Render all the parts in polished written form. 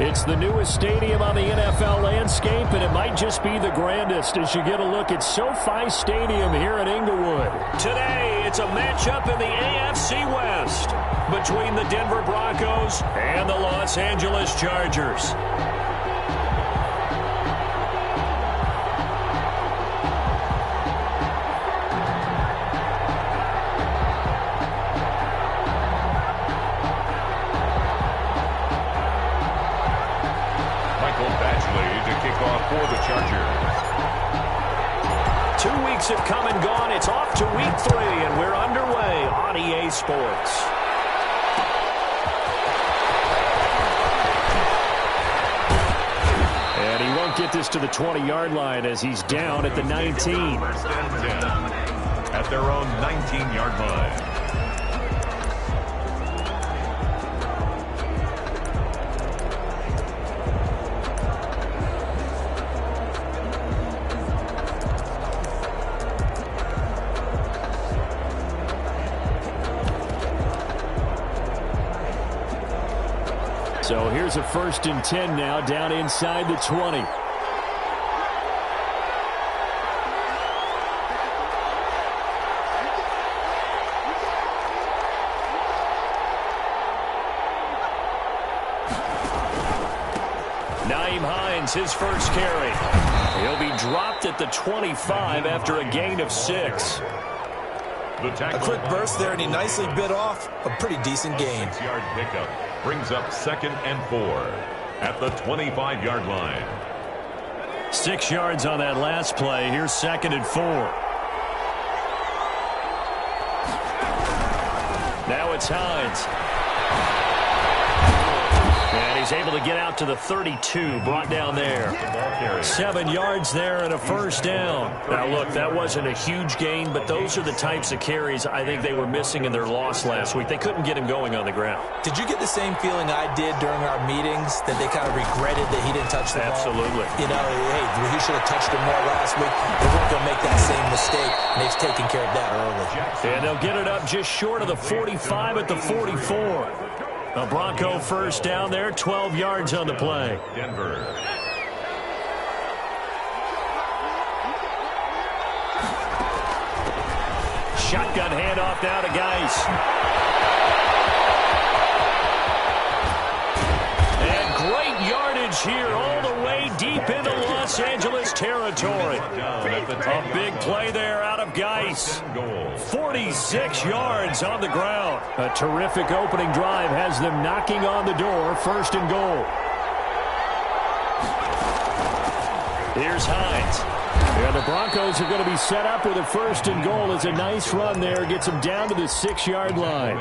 It's the newest stadium on the NFL landscape, and it might just be the grandest as you get a look at SoFi Stadium here in Inglewood. Today, it's a matchup in the AFC West between the Denver Broncos and the Los Angeles Chargers. For the Chargers. 2 weeks have come and gone. It's off to week 3, and we're underway on EA Sports. And he won't get this to the 20-yard line as he's down at the 19. First and 10 at their own 19-yard line. So here's a 1st and 10 now, down inside the 20. Nyheim Hines, his first carry. He'll be dropped at the 25 after a gain of 6. A quick burst there, and he nicely bit off a pretty decent gain. 6-yard pickup brings up 2nd and 4 at the 25-yard line. 6 yards on that last play. Here's 2nd and 4. Now it's Hines. And he's able to get out to the 32, brought down there. 7 yards there and a 1st down. Now, look, that wasn't a huge gain, but those are the types of carries I think they were missing in their loss last week. They couldn't get him going on the ground. Did you get the same feeling I did during our meetings, that they kind of regretted that he didn't touch the ball? Absolutely. You know, hey, he should have touched it more last week. They weren't going to make that same mistake, and they've taken care of that early. And they'll get it up just short of the 45 at the 44. A Bronco 1st down there, 12 yards on the play. Denver. Shotgun handoff now to Geis. And great yardage here all the way deep into Los Angeles territory. A big play there out of Geis. 46 yards on the ground. A terrific opening drive has them knocking on the door. 1st and goal. Here's Hines. And the Broncos are going to be set up with a 1st and goal. It's a nice run there. Gets them down to the 6-yard line.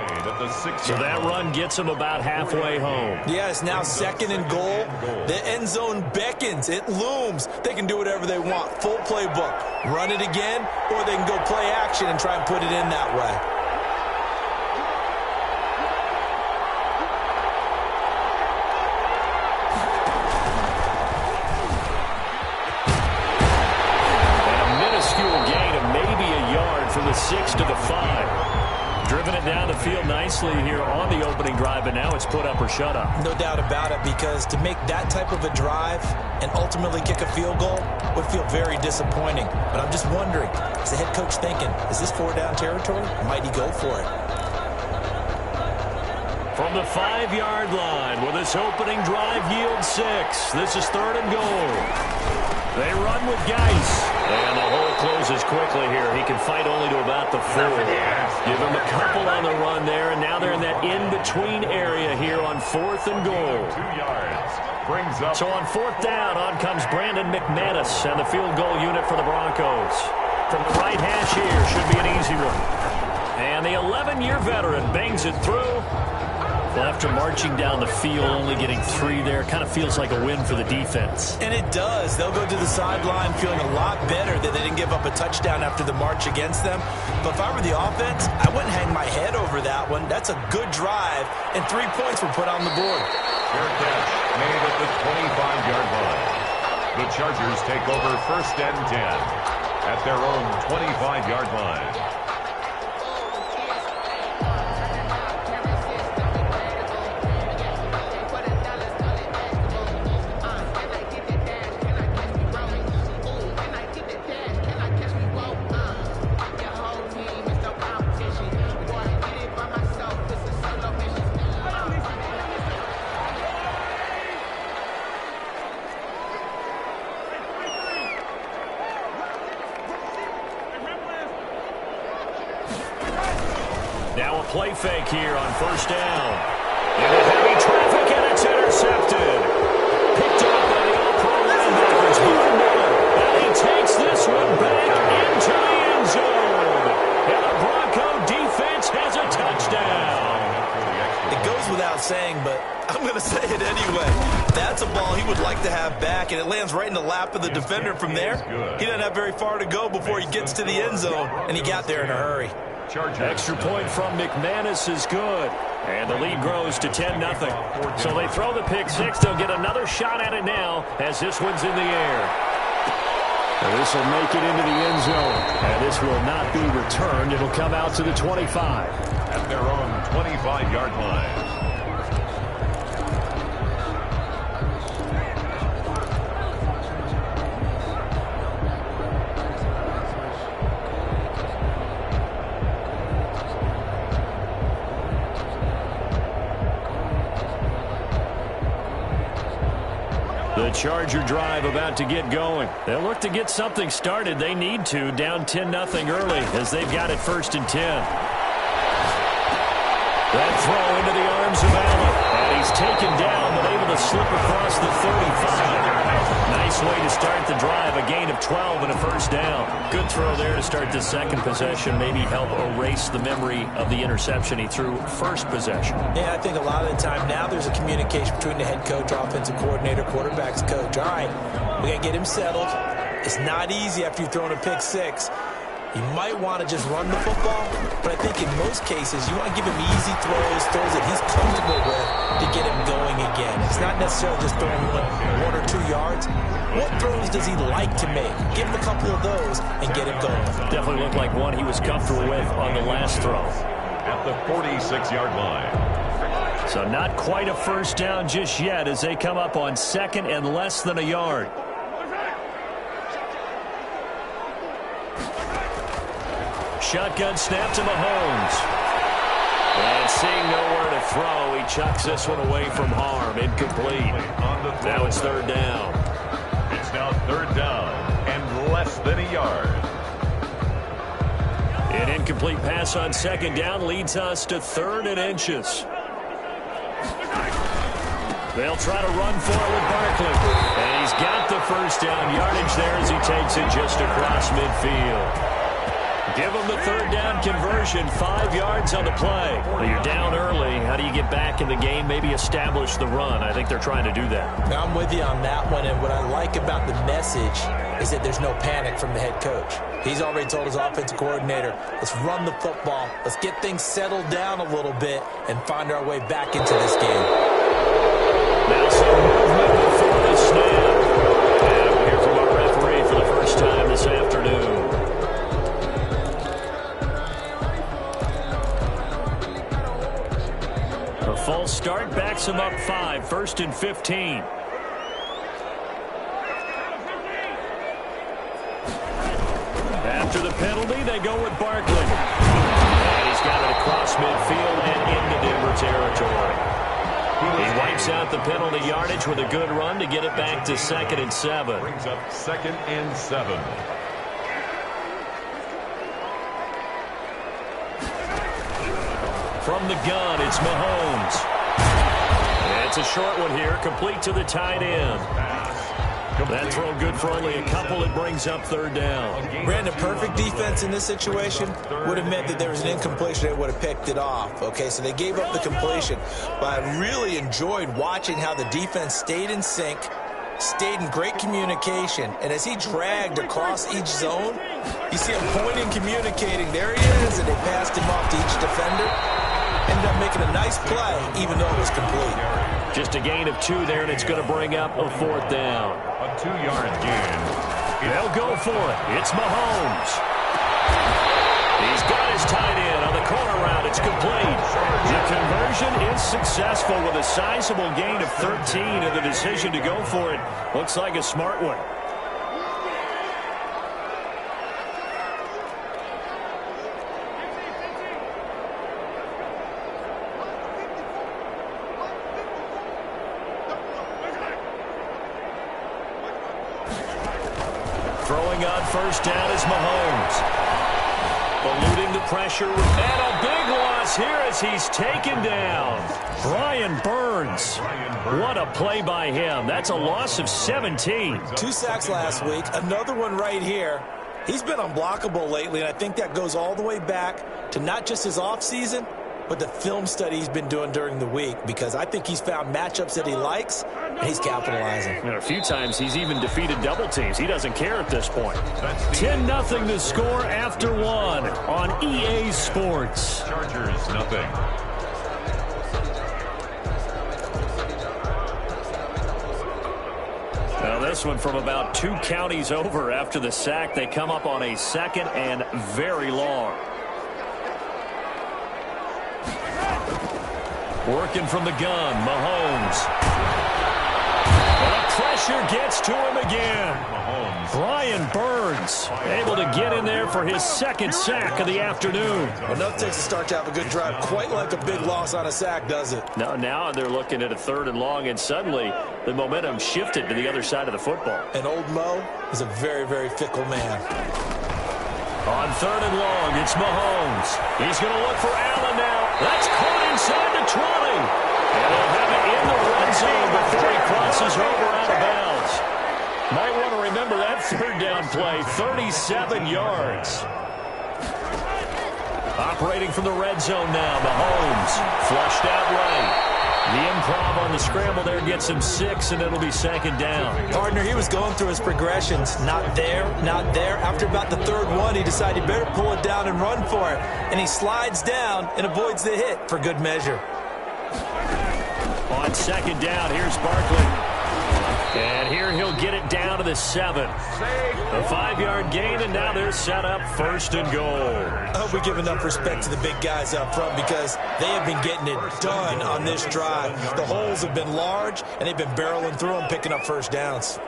So that run gets them about halfway home. Yeah, it's now 2nd and goal. The end zone beckons. It looms. They can do whatever they want. Full playbook. Run it again, or they can go play action and try and put it in that way. From the 6 to the 5. Driven it down the field nicely here on the opening drive, and now it's put up or shut up. No doubt about it, because to make that type of a drive and ultimately kick a field goal would feel very disappointing. But I'm just wondering, is the head coach thinking, is this 4-down territory? Or might he go for it? From the 5-yard line, will this opening drive yield 6? This is 3rd and goal. They run with Geis. And the hole closes quickly here. He can fight only to about the 4. Give him a couple on the run there, and now they're in that in-between area here on 4th and goal. 2 yards. Brings up. So on 4th down, on comes Brandon McManus and the field goal unit for the Broncos. From the right hash here, should be an easy one. And the 11-year veteran bangs it through. Well, after marching down the field, only getting 3 there, kind of feels like a win for the defense. And it does. They'll go to the sideline feeling a lot better that they didn't give up a touchdown after the march against them. But if I were the offense, I wouldn't hang my head over that one. That's a good drive, and 3 points were put on the board. Fair catch made at the 25-yard line. The Chargers take over 1st and 10 at their own 25-yard line. a play fake here on first down. Into heavy traffic, and it's intercepted. Picked up by the all-pro linebackers, Von Miller. And he takes this one back into the end zone. And the Bronco defense has a touchdown. It goes without saying, but I'm going to say it anyway. That's a ball he would like to have back, and it lands right in the lap of the defender from there. He doesn't have very far to go before he gets to the end zone, and he got there in a hurry. Extra point from McManus is good. And the lead grows to 10-0. So they throw the pick six. They'll get another shot at it now as this one's in the air. And this will make it into the end zone. And this will not be returned. It'll come out to the 25. At their own 25-yard line. The Charger drive about to get going. They'll look to get something started. They need to, down 10-0 early as they've got it 1st and 10. That throw into the arms of Allen. And he's taken down, but able to slip across the 35. Nice way to start the drive, a gain of 12 and a first down. Good throw there to start the second possession, maybe help erase the memory of the interception he threw first possession. Yeah, I think a lot of the time now there's a communication between the head coach, offensive coordinator, quarterback's coach. All right, we got to get him settled. It's not easy after you've thrown a pick six. You might want to just run the football, but I think in most cases you want to give him easy throws that he's comfortable with to get him going again. It's not necessarily just throwing one or 2 yards. What throws does he like to make? Give him a couple of those and get him going. Definitely looked like one he was comfortable with on the last throw. At the 46-yard line. So not quite a first down just yet as they come up on second and less than a yard. Shotgun snap to Mahomes. And seeing nowhere to throw, he chucks this one away from harm. Incomplete. Now it's 3rd down. It's now 3rd down and less than a yard. An incomplete pass on 2nd down leads us to 3rd and inches. They'll try to run for it with Barkley. And he's got the first down yardage there as he takes it just across midfield. Give them the 3rd down conversion, 5 yards on the play. Well, you're down early. How do you get back in the game? Maybe establish the run. I think they're trying to do that. Now, I'm with you on that one, and what I like about the message is that there's no panic from the head coach. He's already told his offensive coordinator, let's run the football, let's get things settled down a little bit, and find our way back into this game. Now some movement before the snap. And we'll hear from our referee for the first time this afternoon. A false start backs him up 5, 1st and 15. After the penalty, they go with Barkley. And he's got it across midfield and into Denver territory. He wipes out the penalty yardage with a good run to get it back to 2nd and 7. Brings up 2nd and 7. From the gun, it's Mahomes. And it's a short one here, complete to the tight end. That throw good for only a couple. It brings up 3rd down. Brandon, perfect defense in this situation would have meant that there was an incompletion. They would have picked it off. Okay, so they gave up the completion. But I really enjoyed watching how the defense stayed in sync, stayed in great communication. And as he dragged across each zone, you see him pointing, communicating. There he is, and they passed him off to each defender. Ended up making a nice play, even though it was complete. Just a gain of 2 there, and it's going to bring up a 4th down. A 2-yard gain. They'll go for it. It's Mahomes. He's got his tight end on the corner route. It's complete. The conversion is successful with a sizable gain of 13, and the decision to go for it looks like a smart one. Throwing on first down is Mahomes. Eluding the pressure, and a big loss is here as he's taken down. Brian Burns. What a play by him. That's a loss of 17. 2 sacks last week, another one right here. He's been unblockable lately, and I think that goes all the way back to not just his offseason, but the film study he's been doing during the week, because I think he's found matchups that he likes, and he's capitalizing. And a few times he's even defeated double teams. He doesn't care at this point. 10-0 to score after one on EA Sports. Chargers, nothing. Now this one from about 2 counties over after the sack. They come up on a 2nd and very long. Working from the gun, Mahomes. And the pressure gets to him again. Mahomes. Brian Burns able to get in there for his 2nd sack of the afternoon. Enough takes to start to have a good drive. Quite like a big loss on a sack, does it? Now they're looking at a 3rd and long, and suddenly the momentum shifted to the other side of the football. And old Mo is a very, very fickle man. On 3rd and long, it's Mahomes. He's going to look for Allen now. That's caught inside the 20. And they'll have it in the red zone before he crosses over out of bounds. Might want to remember that 3rd down play, 37 yards. Operating from the red zone now, Mahomes. Flushed out right. The improv on the scramble there gets him 6, and it'll be 2nd down. Partner, he was going through his progressions. Not there, not there. After about the 3rd one, he decided he better pull it down and run for it. And he slides down and avoids the hit for good measure. On 2nd down, here's Barkley. And here he'll get it down to the 7. A 5-yard gain, and now they're set up 1st and goal. I hope we give enough respect to the big guys up front, because they have been getting it done on this drive. The holes have been large, and they've been barreling through them, picking up 1st downs.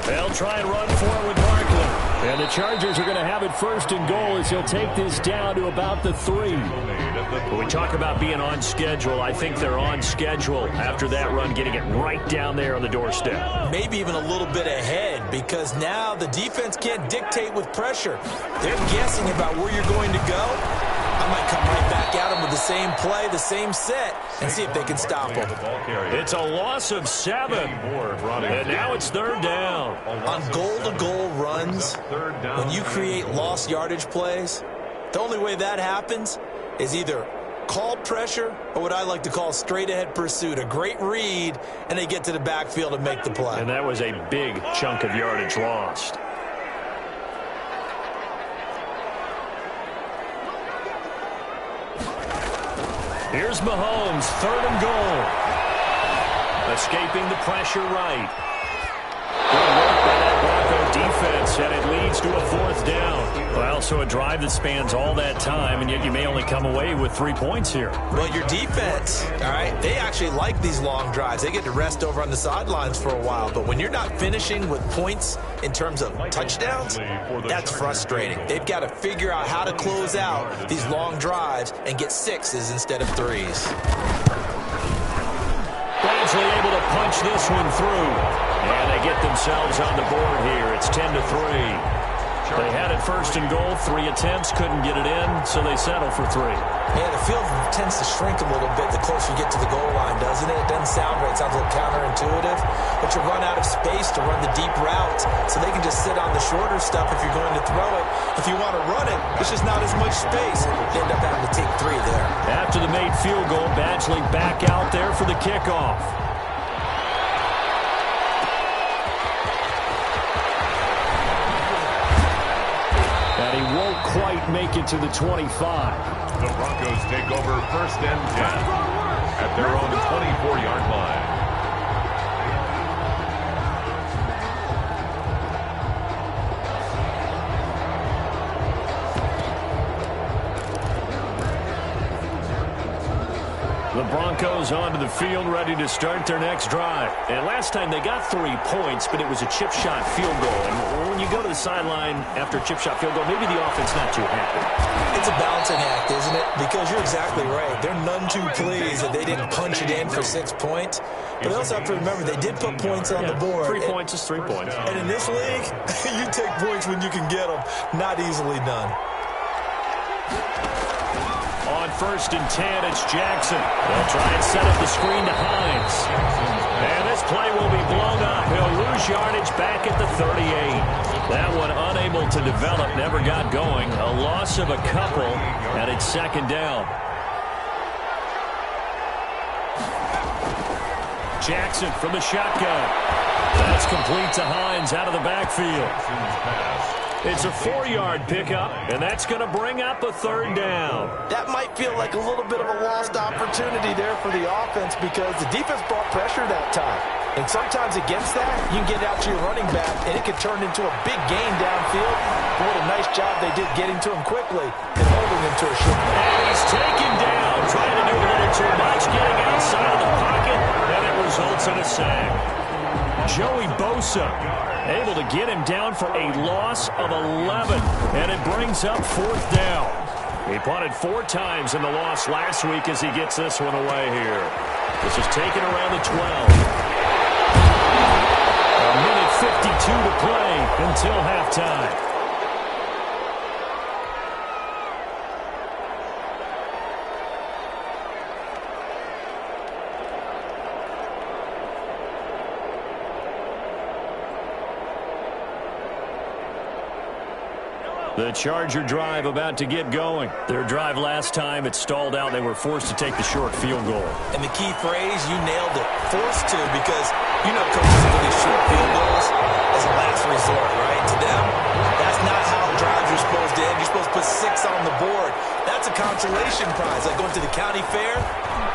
They'll try and run for it with Barkley. And the Chargers are going to have it 1st and goal as he'll take this down to about the 3. When we talk about being on schedule, I think they're on schedule after that run, getting it right down there on the doorstep. Maybe even a little bit ahead, because now the defense can't dictate with pressure. They're guessing about where you're going to go. I might come right back at them with the same play, the same set, and see if they can stop them. It's a loss of 7, and now it's 3rd down. On goal-to-goal runs, when you create lost yardage plays, the only way that happens is either called pressure or what I like to call straight-ahead pursuit. A great read, and they get to the backfield and make the play. And that was a big chunk of yardage lost. Here's Mahomes, 3rd and goal. Escaping the pressure right. Good work by that Bronco defense, and it leads to a 4th down. Well, so a drive that spans all that time, and yet you may only come away with 3 points here. Well, your defense, all right, they actually like these long drives. They get to rest over on the sidelines for a while, but when you're not finishing with points in terms of touchdowns, that's frustrating. They've got to figure out how to close out these long drives and get 6s instead of 3s. Badgley able to punch this one through. And they get themselves on the board here. It's 10-3. They had it 1st and goal, 3 attempts, couldn't get it in, so they settle for 3. Yeah, the field tends to shrink a little bit the closer you get to the goal line, doesn't it? It doesn't sound right. It sounds a little counterintuitive. But you run out of space to run the deep routes, so they can just sit on the shorter stuff if you're going to throw it. If you want to run it, there's just not as much space. You end up having to take 3 there. After the made field goal, Badgley back out there for the kickoff. And he won't quite make it to the 25. The Broncos take over 1st and 10 at their own 24-yard line. The Broncos onto the field, ready to start their next drive. And last time they got 3 points, but it was a chip shot field goal. And when you go to the sideline after a chip shot field goal, maybe the offense not too happy. It's a balancing act, isn't it? Because you're exactly right. They're none too pleased that they didn't punch it in for 6 points. But they also have to remember they did put points on the board. 3 points is 3 points. And in this league, you take points when you can get them. Not easily done. first and 10. It's Jackson. They'll try and set up the screen to Hines. And this play will be blown up. He'll lose yardage back at the 38. That one unable to develop, never got going. A loss of a couple, and it's second down. Jackson from the shotgun. That's complete to Hines out of the backfield. It's a 4-yard pickup, and that's going to bring up a third down. That might feel like a little bit of a lost opportunity there for the offense because the defense brought pressure that time. And sometimes against that, you can get out to your running back, and it can turn into a big gain downfield. What a nice job they did getting to him quickly and holding him to a short. And he's taken down, trying to do a little too much, getting outside of the pocket, and it results in a sack. Joey Bosa able to get him down for a loss of 11, and it brings up fourth down. He punted 4 times in the loss last week as he gets this one away here. This is taken around the 12. A minute 52 to play until halftime. The Charger drive about to get going. Their drive last time, it stalled out. They were forced to take the short field goal. And the key phrase, you nailed it. Forced to, because you know coaches for these short field goals as a last resort, right? To them, that's not how drives are supposed to end. You're supposed to put 6 on the board. That's a consolation prize. Like going to the county fair,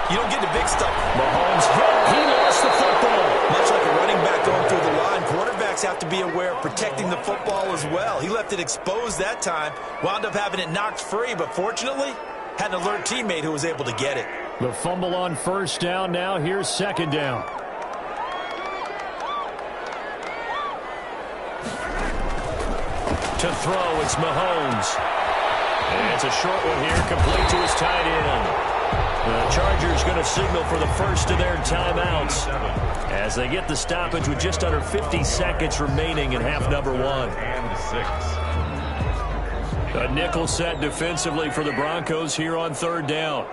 you don't get the big stuff. Mahomes hit. He lost the football. Much like a running back going through the line, quarterbacks have to be aware of protecting the football as well. He left it exposed that time, wound up having it knocked free, but fortunately, had an alert teammate who was able to get it. The fumble on first down now. Here's second down. To throw, it's Mahomes. And it's a short one here, complete to his tight end. The Chargers going to signal for the first of their timeouts as they get the stoppage with just under 50 seconds remaining in half number 1. And 6. A nickel set defensively for the Broncos here on third down.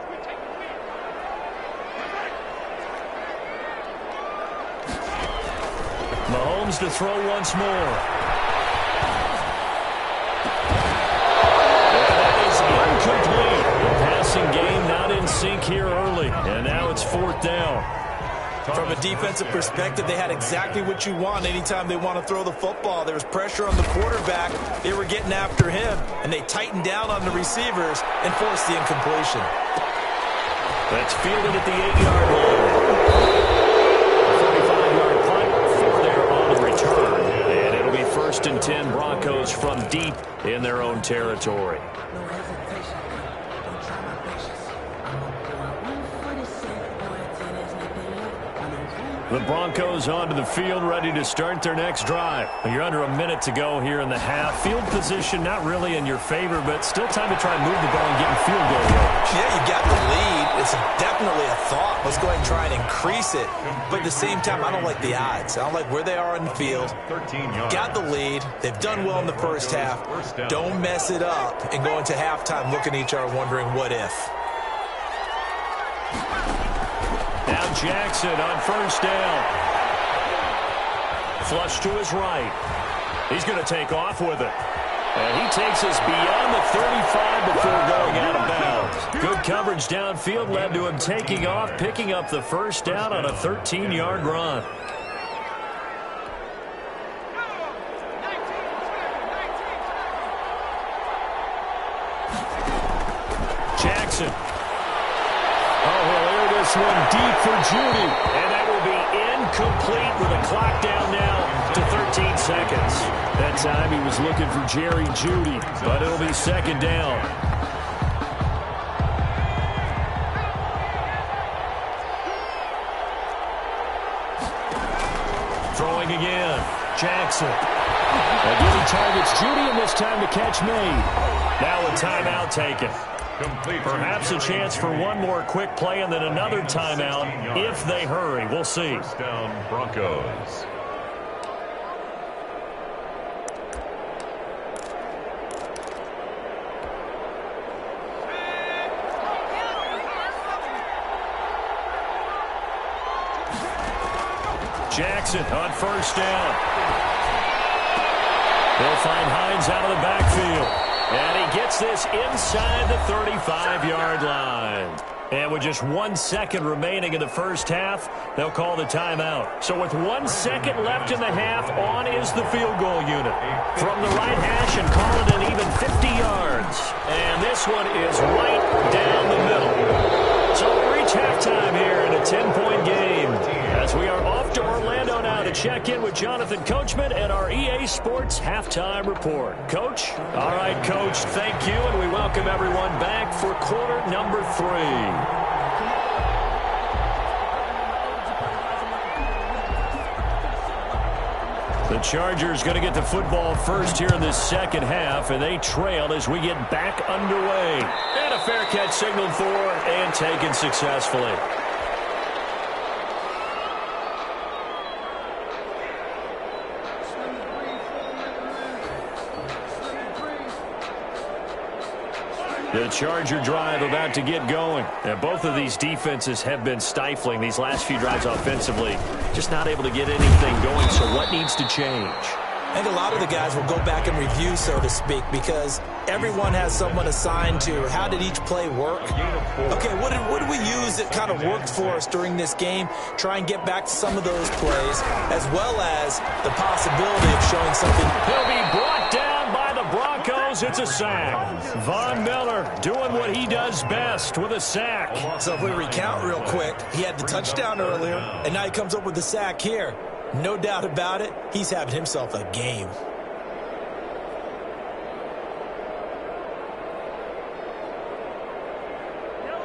Mahomes to throw once more. Incomplete. The passing game not in sync here early, and now it's fourth down. From a defensive perspective, they had exactly what you want anytime they want to throw the football. There was pressure on the quarterback. They were getting after him, and they tightened down on the receivers and forced the incompletion. That's fielded at the 8-yard line. A 35-yard punt for there on the return, and it'll be first and 10 Broncos from deep in their own territory. The Broncos onto the field, ready to start their next drive. You're under a minute to go here in the half. Field position not really in your favor, but still time to try and move the ball and get in field goal range. Yeah, you got the lead. It's definitely a thought. Let's go ahead and try and increase it. But at the same time, I don't like the odds. I don't like where they are in the field. 13 yards. Got the lead. They've done well in the first half. Don't mess it up and go into halftime looking at each other wondering what if. Now Jackson on first down. Flush to his right. He's going to take off with it. And he takes us beyond the 35 before going out of bounds. Good coverage downfield led to him taking off, picking up the first down on a 13-yard run. Jackson. Oh, he'll air this one deep for Judy. And that will be incomplete with a clock down now to 13 seconds. That time he was looking for Jerry Judy, but it'll be second down. Throwing again. Jackson. Again, he targets Judy, and this time the catch made. Now a timeout taken. Perhaps a chance for one more quick play and then another timeout if they hurry. We'll see. First down, Broncos. Jackson on first down. They'll find Hines out of the backfield. And he gets this inside the 35-yard line. And with just 1 second remaining in the first half, they'll call the timeout. So with 1 second left in the half, on is the field goal unit. From the right hash and call it an even 50 yards. And this one is right down the middle. So we reach halftime here in a 10-point game. As we are off to Orlando now to check in with Jonathan Coachman and our EA Sports Halftime Report. Coach? All right, Coach, thank you, and we welcome everyone back for quarter number 3. The Chargers going to get the football first here in this second half, and they trail as we get back underway. And a fair catch signaled for and taken successfully. The Charger drive about to get going. And both of these defenses have been stifling these last few drives offensively. Just not able to get anything going, so what needs to change? I think a lot of the guys will go back and review, so to speak, because everyone has someone assigned to how did each play work. Okay, what did we use that kind of worked for us during this game? Try and get back to some of those plays, as well as the possibility of showing something. He'll be brought down by the Broncos. It's a sack. Von Miller doing what he does best with a sack. So if we recount real quick, he had the touchdown earlier, and now he comes up with the sack here. No doubt about it, he's having himself a game.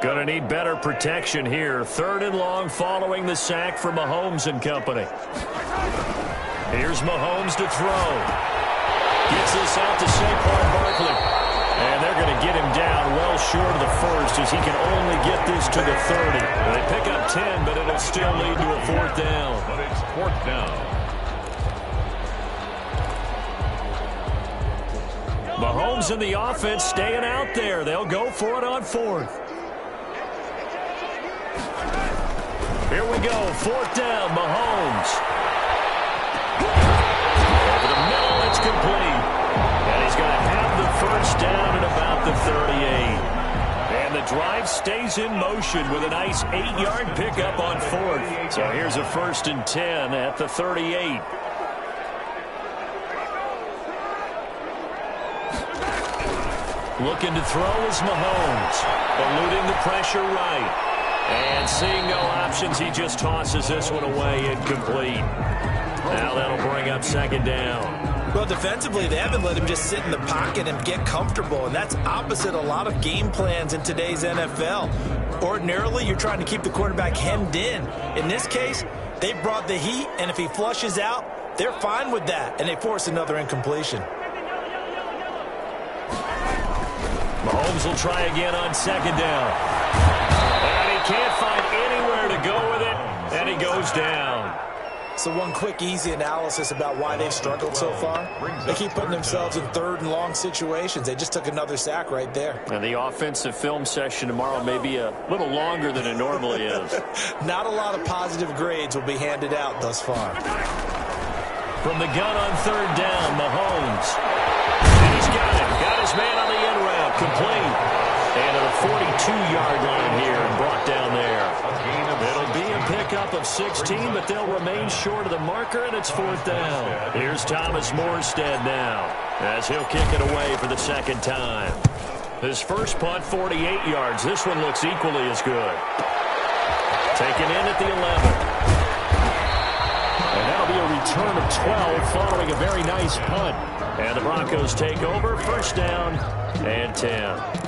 Gonna need better protection here. 3rd and long following the sack from Mahomes and company. Here's Mahomes to throw. Gets this out to Saquon Barkley. And they're going to get him down well short of the first as he can only get this to the 30. They pick up 10, but it'll still lead to a 4th down. But it's 4th down. Mahomes and the offense staying out there. They'll go for it on 4th. Here we go. 4th down, Mahomes. Over the middle, it's complete. And he's going to have the first down at about the 38. And the drive stays in motion with a nice 8-yard pickup on 4th. So here's a 1st and 10 at the 38. Looking to throw is Mahomes. Eluding the pressure right. And seeing no options, he just tosses this one away incomplete. Now that'll bring up 2nd down. Well, defensively, they haven't let him just sit in the pocket and get comfortable, and that's opposite a lot of game plans in today's NFL. Ordinarily, you're trying to keep the quarterback hemmed in. In this case, they brought the heat, and if he flushes out, they're fine with that, and they force another incompletion. Mahomes will try again on 2nd down. And he can't find anywhere to go with it, and he goes down. So one quick, easy analysis about why they've struggled so far. They keep putting themselves in 3rd and long situations. They just took another sack right there. And the offensive film session tomorrow may be a little longer than it normally is. Not a lot of positive grades will be handed out thus far. From the gun on 3rd down, Mahomes. And he's got it. Got his man on the end route. Complete. And at a 42-yard line here and brought down there. It'll be a pickup of 16, but they'll remain short of the marker, and it's 4th down. Here's Thomas Morstead now as he'll kick it away for the 2nd time. His first punt, 48 yards. This one looks equally as good. Taken in at the 11. And that'll be a return of 12 following a very nice punt. And the Broncos take over, 1st down and 10.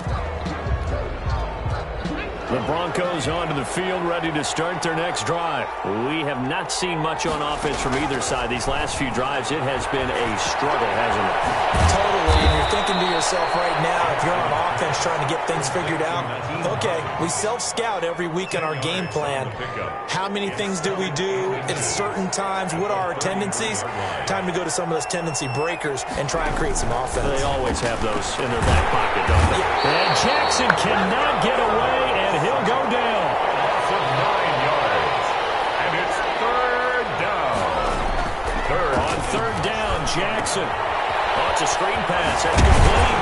The Broncos onto the field, ready to start their next drive. We have not seen much on offense from either side. These last few drives, it has been a struggle, hasn't it? Totally, and you're thinking to yourself right now, if you're on offense trying to get things figured out, okay, we self-scout every week on our game plan. How many things do we do at certain times? What are our tendencies? Time to go to some of those tendency breakers and try and create some offense. They always have those in their back pocket, don't they? Yeah. And Jackson cannot get away, and he'll go down. Loss of 9 yards. And it's 3rd down. Jackson. Oh, it's a screen pass. That's complete.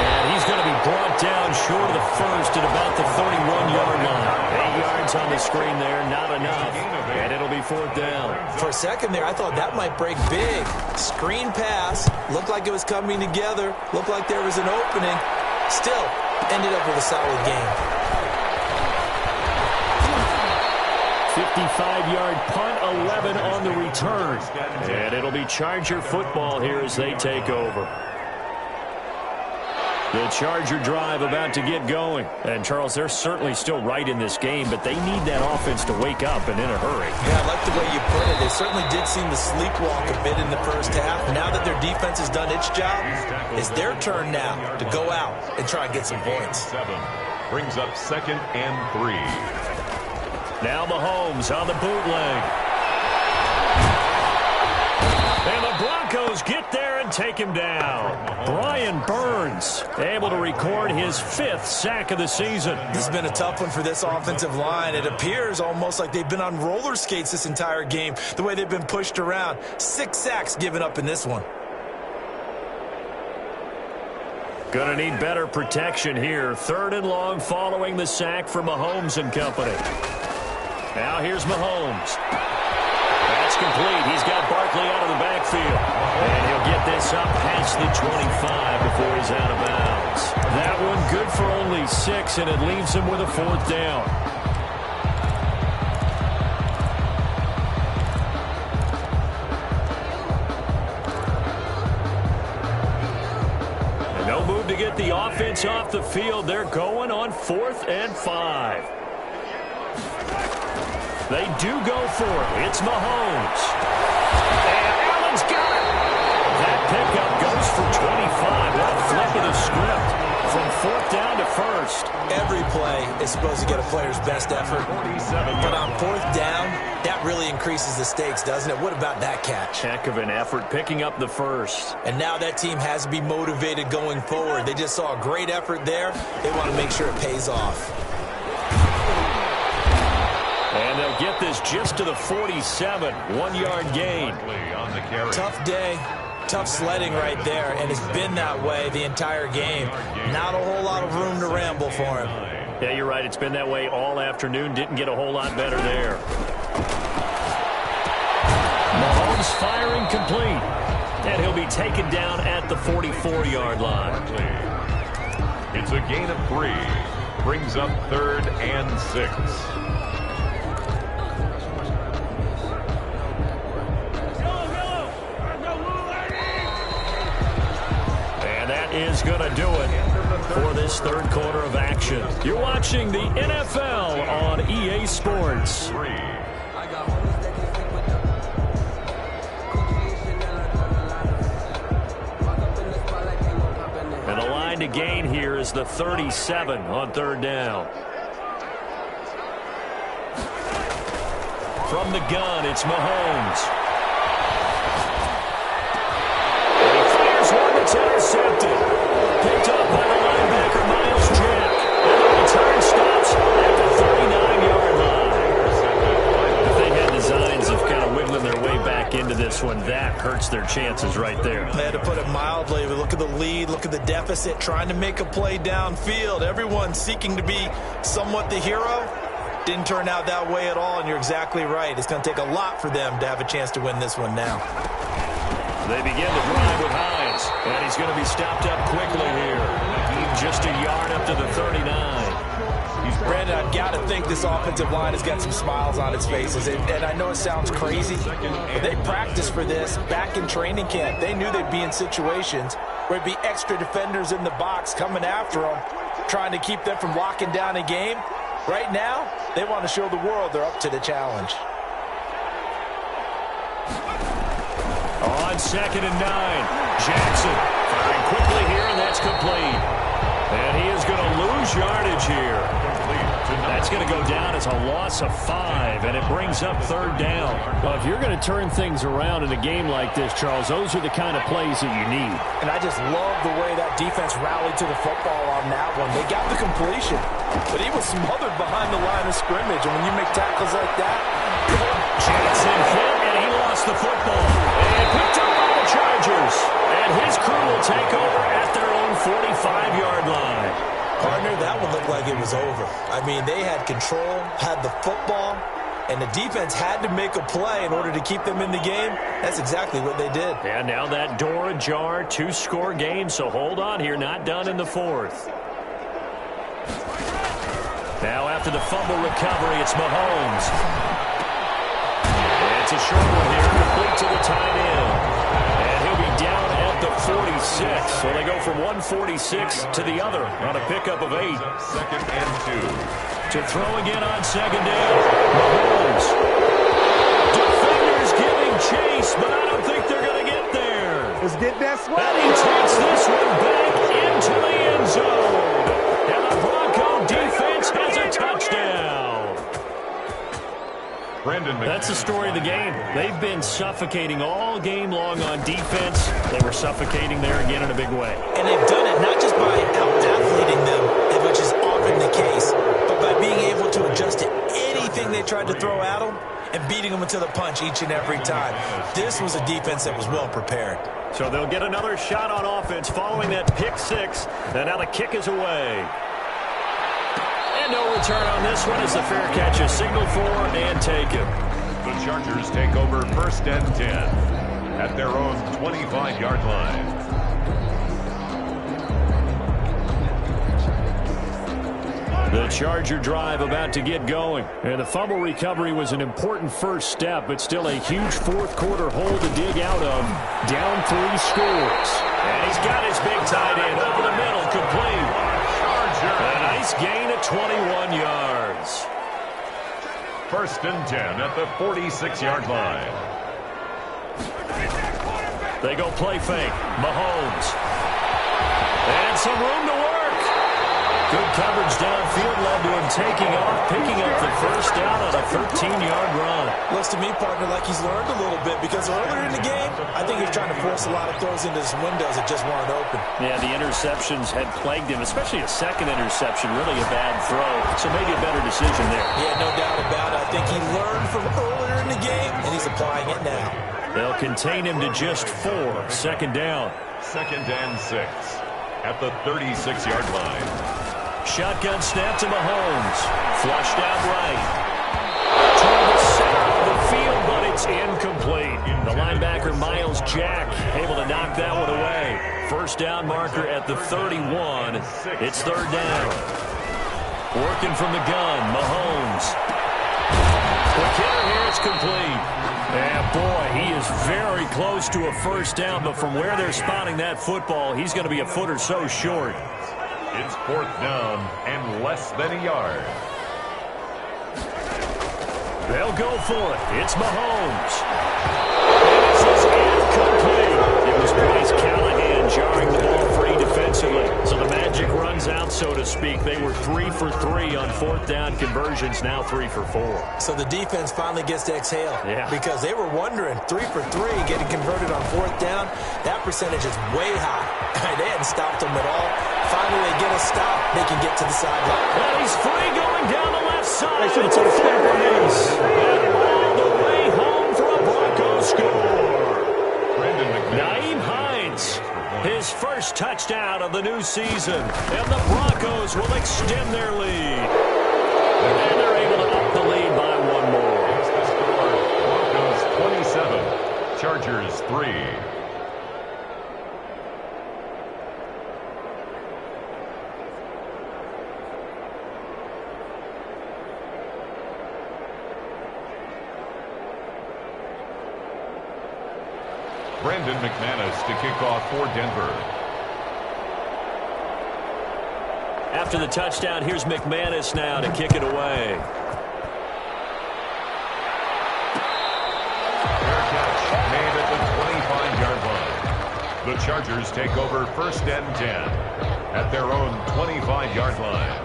And he's going to be brought down short of the first at about the 31-yard line. 8 yards on the screen there, not enough. And it'll be 4th down. For a second there, I thought that might break big. Screen pass. Looked like it was coming together. Looked like there was an opening. Still, ended up with a solid game. 55-yard punt, 11 on the return. And it'll be Charger football here as they take over. The Charger drive about to get going. And, Charles, they're certainly still right in this game, but they need that offense to wake up and in a hurry. Yeah, I like the way you put it. They certainly did seem to sleepwalk a bit in the first half. Now that their defense has done its job, it's their turn now to go out and try and get some points. Brings up 2nd and 3. Now Mahomes on the bootleg. And the Broncos get there and take him down. Brian Burns able to record his 5th sack of the season. This has been a tough one for this offensive line. It appears almost like they've been on roller skates this entire game, the way they've been pushed around. 6 sacks given up in this one. Going to need better protection here. 3rd and long following the sack for Mahomes and company. Now here's Mahomes. That's complete. He's got Barkley out of the backfield. And he'll get this up past the 25 before he's out of bounds. That one good for only 6, and it leaves him with a 4th down. And no move to get the offense off the field. They're going on 4th and 5. They do go for it. It's Mahomes. And Allen's got it. That pickup goes for 25. What a flip of the script. From 4th down to 1st. Every play is supposed to get a player's best effort. But on 4th down, that really increases the stakes, doesn't it? What about that catch? Heck of an effort picking up the 1st. And now that team has to be motivated going forward. They just saw a great effort there. They want to make sure it pays off. And they'll get this just to the 47. 1-yard gain. Tough day. Tough sledding right there. And it's been that way the entire game. Not a whole lot of room to ramble for him. Yeah, you're right. It's been that way all afternoon. Didn't get a whole lot better there. Mahomes firing complete. And he'll be taken down at the 44-yard line. It's a gain of 3. Brings up 3rd and 6. Is going to do it for this 3rd quarter of action. You're watching the NFL on EA Sports. And the line to gain here is the 37 on 3rd down. From the gun, it's Mahomes. It's intercepted. Picked up by the linebacker, Miles Jack. And the return stops at the 39-yard line. If they had designs of kind of wiggling their way back into this one, that hurts their chances right there. They had to put it mildly. Look at the lead. Look at the deficit. Trying to make a play downfield. Everyone seeking to be somewhat the hero. Didn't turn out that way at all, and you're exactly right. It's going to take a lot for them to have a chance to win this one now. They begin the drive with Hines, and he's going to be stopped up quickly here. Just a yard up to the 39. Brandon, I've got to think this offensive line has got some smiles on its faces. And I know it sounds crazy, but they practiced for this back in training camp. They knew they'd be in situations where it'd be extra defenders in the box coming after them, trying to keep them from locking down a game. Right now, they want to show the world they're up to the challenge. On 2nd and 9, Jackson firing quickly here, and that's complete. And he is going to lose yardage here. That's going to go down as a loss of 5, and it brings up 3rd down. Well, if you're going to turn things around in a game like this, Charles, those are the kind of plays that you need. And I just love the way that defense rallied to the football on that one. They got the completion, but he was smothered behind the line of scrimmage. And when you make tackles like that, Jackson hit, and he lost the football. And picked up by the Chargers. Chargers. And his crew will take over at their own 45-yard line. Partner, that one looked like it was over. I mean, they had control, had the football, and the defense had to make a play in order to keep them in the game. That's exactly what they did. And now that door ajar, 2-score game, so hold on here, not done in the fourth. Now after the fumble recovery, it's Mahomes. And it's a short one here, complete to the tight end. And he'll be down at the 46. So they go from 146 to the other on a pickup of 8. Second and 2. To throw again on second down. Mahomes. Defenders giving chase, but I don't think they're going to get there. Let's get that swag. And he takes this one back into the end zone. And the Bronco defense has a touchdown. That's the story of the game. They've been suffocating all game long on defense. They were suffocating there again in a big way. And they've done it not just by out-athleting them, which is often the case, but by being able to adjust to anything they tried to throw at them and beating them to the punch each and every time. This was a defense that was well prepared. So they'll get another shot on offense following that pick six. And now the kick is away. And no return on this one as the fair catch is signaled for and taken. The Chargers take over first and 10 at their own 25-yard line. The Charger drive about to get going. And the fumble recovery was an important first step, but still a huge fourth-quarter hole to dig out of. Down 3 scores. And he's got his big tight end over the middle, complete. A nice gain of 21 yards. First and 10 at the 46-yard line. They go play fake. Mahomes. And some room to work. Good coverage downfield led to him taking off, picking up the first down on a 13-yard run. Looks to me, partner, like he's learned a little bit because earlier in the game, I think he was trying to force a lot of throws into his windows that just weren't open. Yeah, the interceptions had plagued him, especially a second interception, really a bad throw. So maybe a better decision there. Yeah, no doubt about it. I think he learned from earlier in the game, and he's applying it now. They'll contain him to just 4. Second down. Second and 6 at the 36-yard line. Shotgun snap to Mahomes. Flushed out right. Toward the center of the field, but it's incomplete. The linebacker, Miles Jack, able to knock that one away. First down marker at the 31. It's third down. Working from the gun, Mahomes. The kicker here, it's complete. And boy, he is very close to a first down, but from where they're spotting that football, he's going to be a foot or so short. It's fourth down and less than a yard. They'll go for it. It's Mahomes. And this is incomplete. It was Bryce Callahan jarring the ball free defensively. So the magic runs out, so to speak. They were 3 for 3 on fourth down conversions, now 3 for 4. So the defense finally gets to exhale. Yeah. Because they were wondering, 3 for 3 getting converted on fourth down. That percentage is way high. They hadn't stopped them at all. Finally, they get a stop. They can get to the sideline. And he's free going down the left side. It's a full release. And all the way home for a Broncos score. Naeem Hines, his first touchdown of the new season. And the Broncos will extend their lead. And they're able to up the lead by 1 more. Broncos 27, Chargers 3. Brandon McManus to kick off for Denver. After the touchdown, here's McManus now to kick it away. Fair catch made at the 25-yard line. The Chargers take over first and 10 at their own 25-yard line.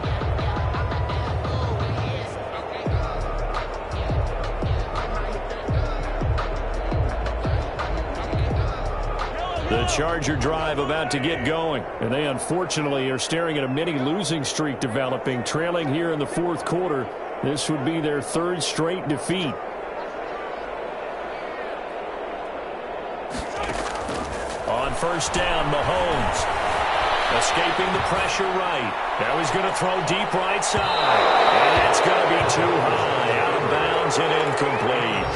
The Charger drive about to get going, and they unfortunately are staring at a mini losing streak developing, trailing here in the fourth quarter. This would be their 3rd straight defeat. first down. Mahomes escaping the pressure right. Now he's going to throw deep right side. And it's going to be too high. Out of bounds and incomplete.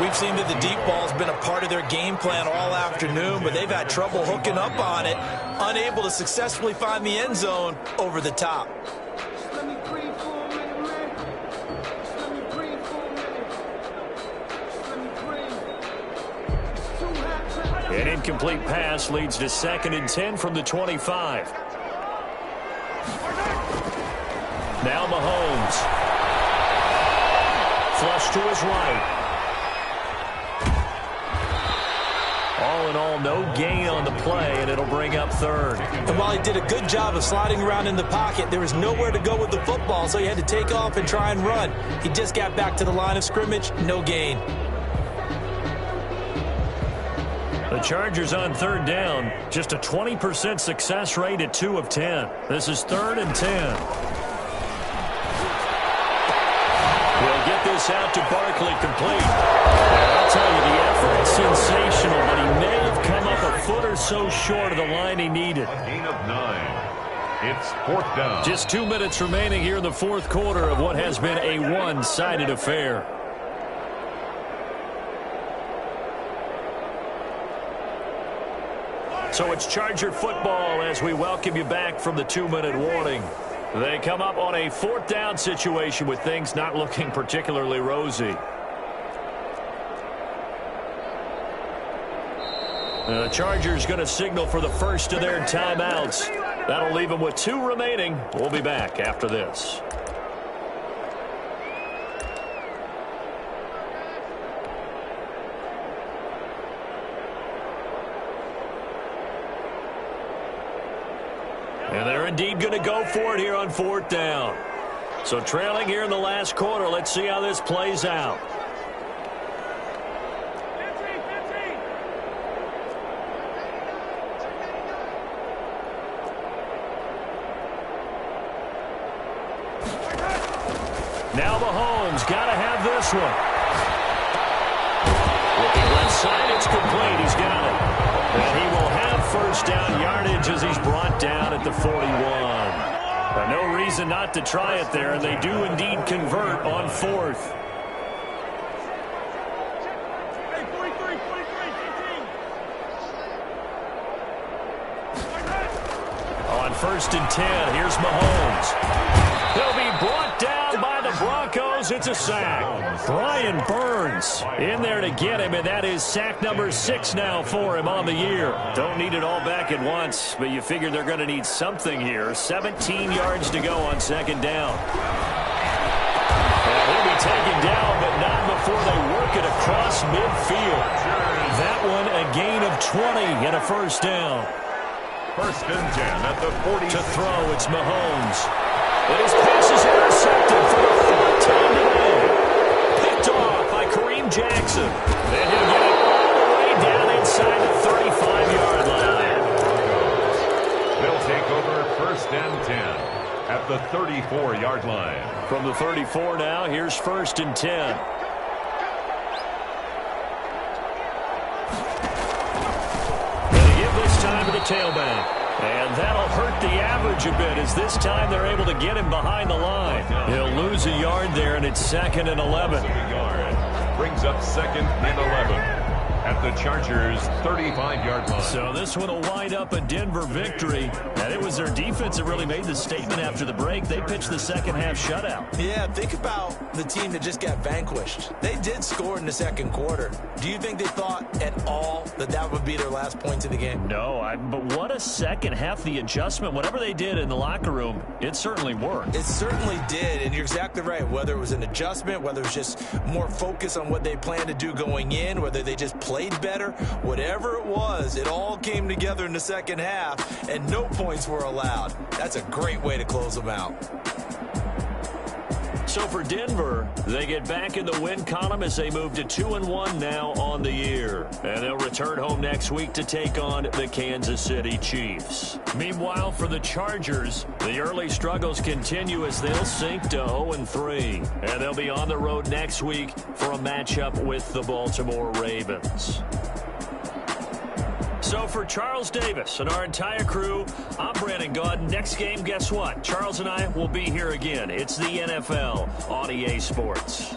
We've seen that the deep ball's been a part of their game plan all afternoon, but they've had trouble hooking up on it, unable to successfully find the end zone over the top. An incomplete pass leads to 2nd and 10 from the 25. Now Mahomes. Flush to his right. All in all, no gain on the play, and it'll bring up 3rd. And while he did a good job of sliding around in the pocket, there was nowhere to go with the football, so he had to take off and try and run. He just got back to the line of scrimmage, no gain. The Chargers on 3rd down, just a 20% success rate at 2 of 10. This is 3rd and 10. We'll get this out to Barkley complete. I'll tell you, the effort's sensational, but he may have come up a foot or so short of the line he needed. A gain of 9. It's 4th down. Just 2 minutes remaining here in the 4th quarter of what has been a one-sided affair. So it's Charger football as we welcome you back from the 2-minute warning. They come up on a 4th down situation with things not looking particularly rosy. The Chargers going to signal for the first of their timeouts. That'll leave them with 2 remaining. We'll be back after this. And they're indeed going to go for it here on 4th down. So trailing here in the last quarter, let's see how this plays out. Now Mahomes got to have this one. Looking left side, it's complete. He's got it. And he will have first down yardage as he's brought down at the 41. No reason not to try it there, and they do indeed convert on 4th. On 1st and 10, here's Mahomes. He'll be brought down by the Broncos. It's a sack. Brian Burns in there to get him, and that is sack number 6 now for him on the year. Don't need it all back at once, but you figure they're going to need something here. 17 yards to go on 2nd down. And he'll be taken down, but not before they work it across midfield. That one a gain of 20 and a first down. 1st and 10 at the 40. To throw, it's Mahomes. And his pass is intercepted for the 4th time today. Picked off by Kareem Jackson. And he'll get it all the way down inside the 35-yard line. They'll take over 1st and 10 at the 34-yard line. From the 34 now, here's 1st and 10. And they give this time to the tailback. And that'll hurt the average a bit as this time they're able to get him behind the line. He'll lose a yard there, and it's 2nd and 11. Brings up 2nd and 11 at the Chargers' 35-yard line. So this one will wind up a Denver victory. And it was their defense that really made the statement after the break. They pitched the second-half shutout. Yeah, think about the team that just got vanquished. They did score in the 2nd quarter. Do you think they thought at all that that would be their last points of the game? No, but what a second half. The adjustment, whatever they did in the locker room, it certainly worked. It certainly did, and you're exactly right. Whether it was an adjustment, whether it was just more focus on what they planned to do going in, whether they just played better, whatever it was, it all came together in the 2nd half, and no points were allowed. That's a great way to close them out. So for Denver, they get back in the win column as they move to 2-1 now on the year. And they'll return home next week to take on the Kansas City Chiefs. Meanwhile, for the Chargers, the early struggles continue as they'll sink to 0-3. And they'll be on the road next week for a matchup with the Baltimore Ravens. So for Charles Davis and our entire crew, I'm Brandon Gaudin. Next game, guess what? Charles and I will be here again. It's the NFL on EA Sports.